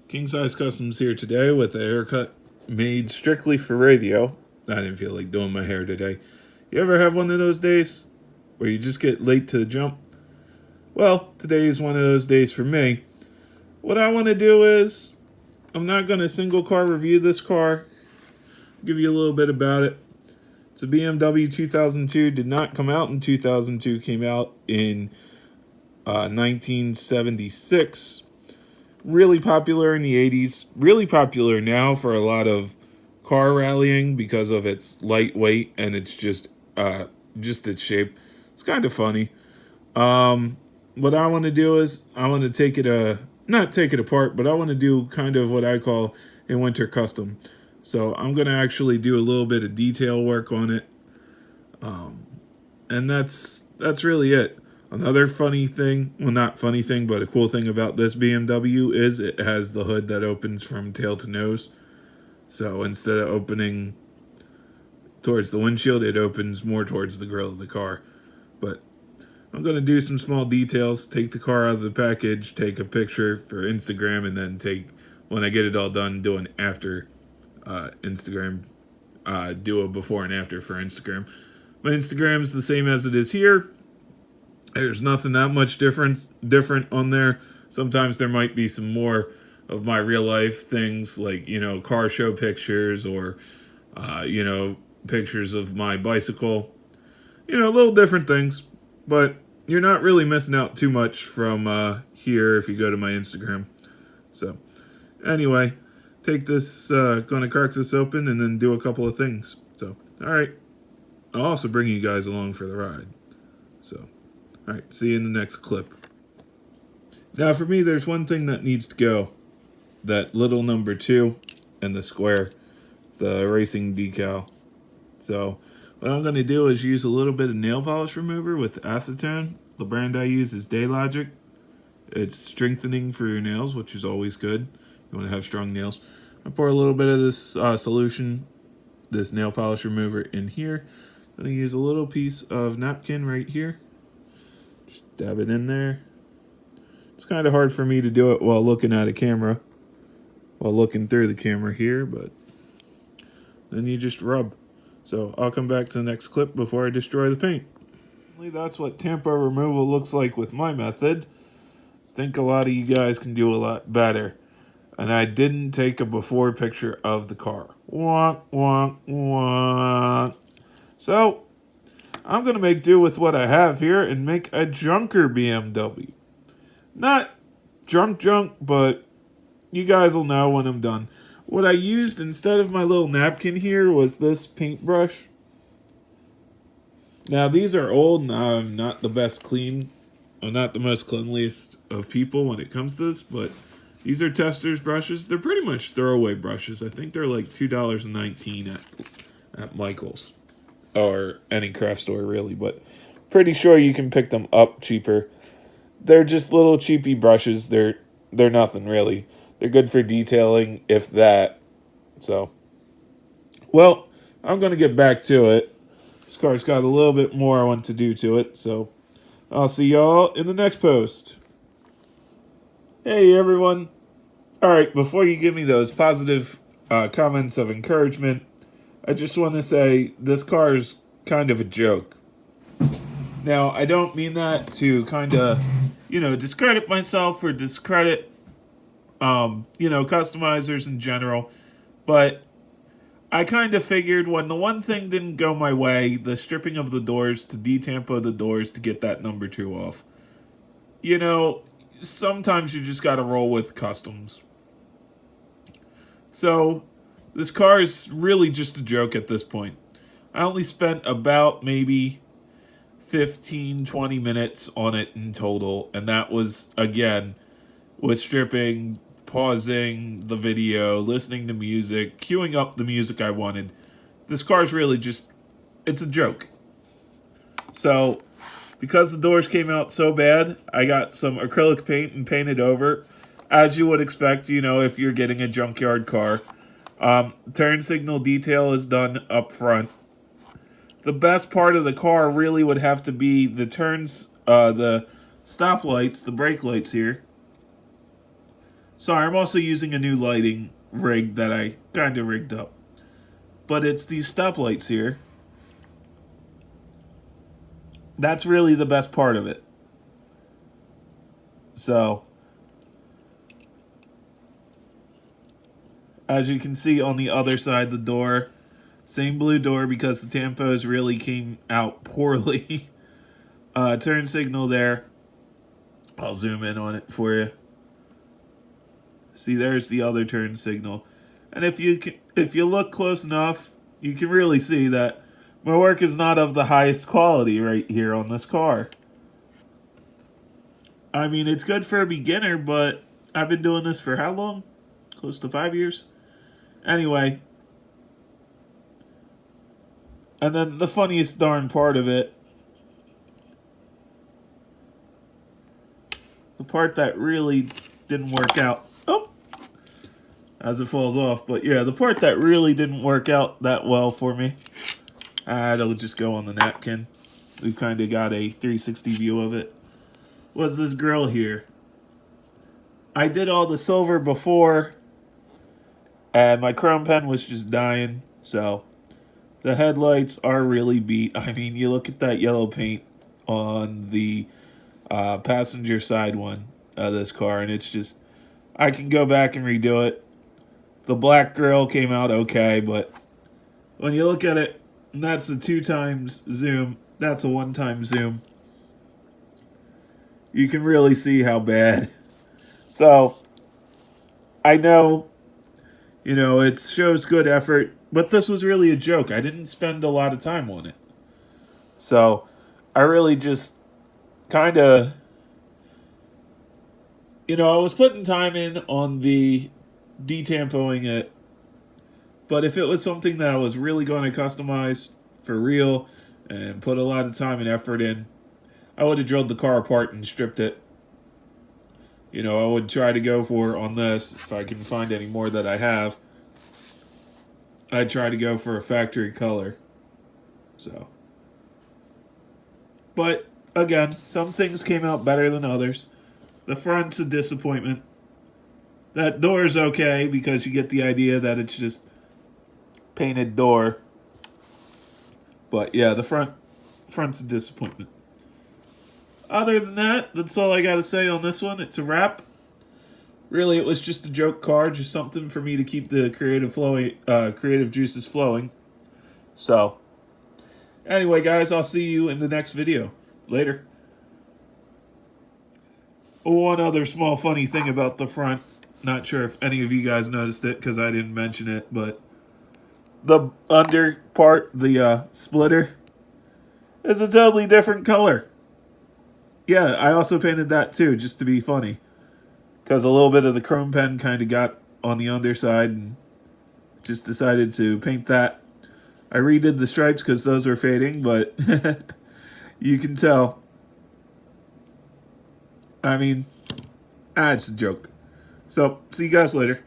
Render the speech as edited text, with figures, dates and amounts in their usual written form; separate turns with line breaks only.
King Size Customs here today with a haircut made strictly for radio. I didn't feel like doing my hair today. You ever have one of those days where you just get late to the jump? Well, today is one of those days for me. What I want to do is, I'm not going to single car review this car. Give you a little bit about it. It's a BMW 2002. Did not come out in 2002. Came out in 1976. Really popular in the 80s, really popular now for a lot of car rallying because of its lightweight and it's just its shape. It's kind of funny. What I want to do is I want to take it not take it apart, but I want to do kind of what I call a winter custom. So I'm going to actually do a little bit of detail work on it. And that's really it. Another funny thing, well, not funny thing, but a cool thing about this BMW is it has the hood that opens from tail to nose. So instead of opening towards the windshield, it opens more towards the grill of the car. But I'm going to do some small details, take the car out of the package, take a picture for Instagram, and then when I get it all done, do an after Instagram, do a before and after for Instagram. My Instagram is the same as it is here. There's nothing that much different on there. Sometimes there might be some more of my real life things like, car show pictures or, pictures of my bicycle. Little different things. But you're not really missing out too much from here if you go to my Instagram. So, anyway, take this, gonna crack this open and then do a couple of things. So, alright. I'll also bring you guys along for the ride. So. Alright, see you in the next clip. Now for me, there's one thing that needs to go. That little number 2 and the square. The racing decal. So, what I'm going to do is use a little bit of nail polish remover with acetone. The brand I use is Daylogic. It's strengthening for your nails, which is always good. You want to have strong nails. I pour a little bit of this solution, this nail polish remover in here. I'm going to use a little piece of napkin right here. Just dab it in there. It's kind of hard for me to do it while looking at a camera, while looking through the camera here, but then you just rub. So I'll come back to the next clip before I destroy the paint. That's what tampo removal looks like with my method. I think a lot of you guys can do a lot better. And I didn't take a before picture of the car. Wonk, wonk, wonk. So I'm going to make do with what I have here and make a junker BMW. Not junk, but you guys will know when I'm done. What I used instead of my little napkin here was this paintbrush. Now, these are old and I'm not the best clean. I'm not the most cleanliest of people when it comes to this, but these are testers brushes. They're pretty much throwaway brushes. I think they're like $2.19 at Michael's. Or any craft store, really, but pretty sure you can pick them up cheaper. They're just little cheapy brushes. They're nothing, really. They're good for detailing, if that. So, well, I'm going to get back to it. This car's got a little bit more I want to do to it, so I'll see y'all in the next post. Hey, everyone. All right, before you give me those positive comments of encouragement, I just want to say this car is kind of a joke. Now, I don't mean that to kind of, discredit myself or discredit, customizers in general. But I kind of figured when the one thing didn't go my way, the stripping of the doors to detampo the doors to get that number 2 off. Sometimes you just got to roll with customs. So this car is really just a joke at this point. I only spent about maybe 15-20 minutes on it in total, and that was, again, with stripping, pausing the video, listening to music, queuing up the music I wanted. This car's really just, it's a joke. So, because the doors came out so bad, I got some acrylic paint and painted over, as you would expect, if you're getting a junkyard car. Turn signal detail is done up front. The best part of the car really would have to be the turns, the stop lights, the brake lights here. Sorry, I'm also using a new lighting rig that I kind of rigged up. But it's these stoplights here. That's really the best part of it. So, as you can see on the other side, the door, same blue door because the tampos really came out poorly. Turn signal there. I'll zoom in on it for you. See, there's the other turn signal. And if you look close enough, you can really see that my work is not of the highest quality right here on this car. I mean, it's good for a beginner, but I've been doing this for how long? Close to 5 years? Anyway. And then the funniest darn part of it, the part that really didn't work out. Oh! As it falls off. But yeah, the part that really didn't work out that well for me. It'll just go on the napkin. We've kind of got a 360 view of it. Was this grill here. I did all the silver before, and my chrome pen was just dying, so the headlights are really beat. I mean, you look at that yellow paint on the passenger side one of this car, and it's just, I can go back and redo it. The black grill came out okay, but when you look at it, and that's a 2 times zoom, that's a 1 time zoom, you can really see how bad. So, I know, it shows good effort, but this was really a joke. I didn't spend a lot of time on it. So, I really just kind of, I was putting time in on the detampoing it, but if it was something that I was really going to customize for real and put a lot of time and effort in, I would have drilled the car apart and stripped it. I would try to go for, on this, if I can find any more that I have, I'd try to go for a factory color. So. But, again, some things came out better than others. The front's a disappointment. That door's okay because you get the idea that it's just painted door. But yeah, the front's a disappointment. Other than that, that's all I got to say on this one. It's a wrap. Really, it was just a joke car, just something for me to keep the creative juices flowing. So, anyway, guys, I'll see you in the next video. Later. One other small funny thing about the front. Not sure if any of you guys noticed it because I didn't mention it, but the under part, the splitter, is a totally different color. Yeah, I also painted that too, just to be funny. Because a little bit of the chrome pen kind of got on the underside and just decided to paint that. I redid the stripes because those were fading, but you can tell. I mean, it's a joke. So, see you guys later.